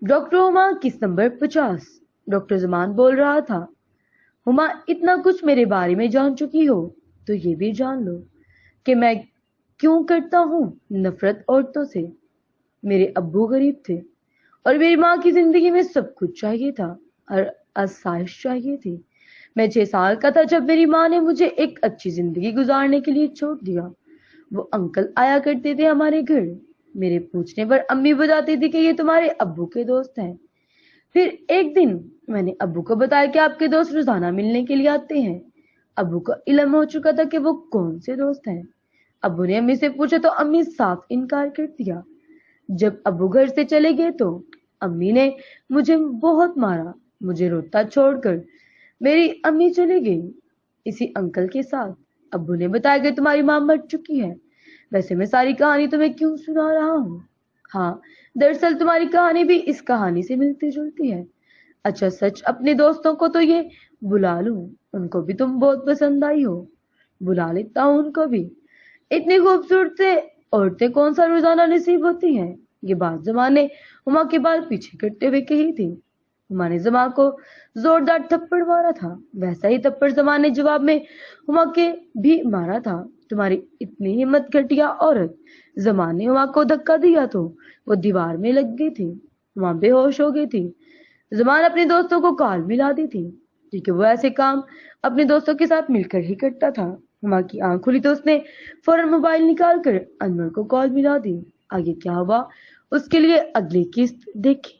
Doctor Huma किस number 50। Doctor Zaman बोल रहा था। हुमा, इतना कुछ मेरे बारे में जान चुकी हो तो ये भी जान लो कि मैं क्यों करता हूँ नफरत औरतों से। मेरे अब्बू गरीब थे और मेरी माँ की जिंदगी में सब कुछ चाहिए था और आसाइश चाहिए थी। मैं 6 साल का था जब मेरी माँ ने मुझे एक अच्छी जिंदगी गुजारने के लिए छोड़ दिया। वो अंकल आया करते थे हमारे घर। मेरे पूछने पर अम्मी बताती थी कि ये तुम्हारे अब्बू के दोस्त हैं। फिर एक दिन मैंने अब्बू को बताया कि आपके दोस्त रोजाना मिलने के लिए आते हैं। अब्बू को इल्म हो चुका था कि वो कौन से दोस्त हैं। अब्बू ने अम्मी से पूछा तो अम्मी साफ इनकार कर दिया। जब अब्बू घर से चले गए तो अम्मी ने मुझे बहुत मारा। मुझे रोता छोड़कर मेरी अम्मी चली गई इसी अंकल के साथ। अब्बू ने बताया कि तुम्हारी माँ मर चुकी है। वैसे मैं सारी कहानी तुम्हें क्यों सुना रहा हूँ? हाँ, दरअसल तुम्हारी कहानी भी इस कहानी से मिलती जुलती है। अच्छा सच, अपने दोस्तों को तो ये बुला लूं, उनको भी तुम बहुत पसंद आई हो। बुला लेता हूँ उनको भी। इतनी खूबसूरत से औरतें कौन सा रोजाना नसीब होती हैं। ये बात जमा ने हुमा के बाल पीछे करते हुए कही थी। हुमा ने जमा को जोरदार थप्पड़ मारा था। वैसा ही थप्पड़ जमा ने जवाब में हुमा के भी मारा था। तुम्हारी इतनी हिम्मत, घटिया औरत। जमा ने हुमा को धक्का दिया तो वो दीवार में लग गई थी। हुमा बेहोश हो गई थी। जमान अपने दोस्तों को कॉल मिला दी थी क्योंकि वो ऐसे काम अपने दोस्तों के साथ मिलकर ही करता था। हुमा की आंख खुली तो उसने फौरन मोबाइल निकाल कर अनवर को कॉल मिला दी। आगे क्या हुआ उसके लिए अगली किस्त देखें।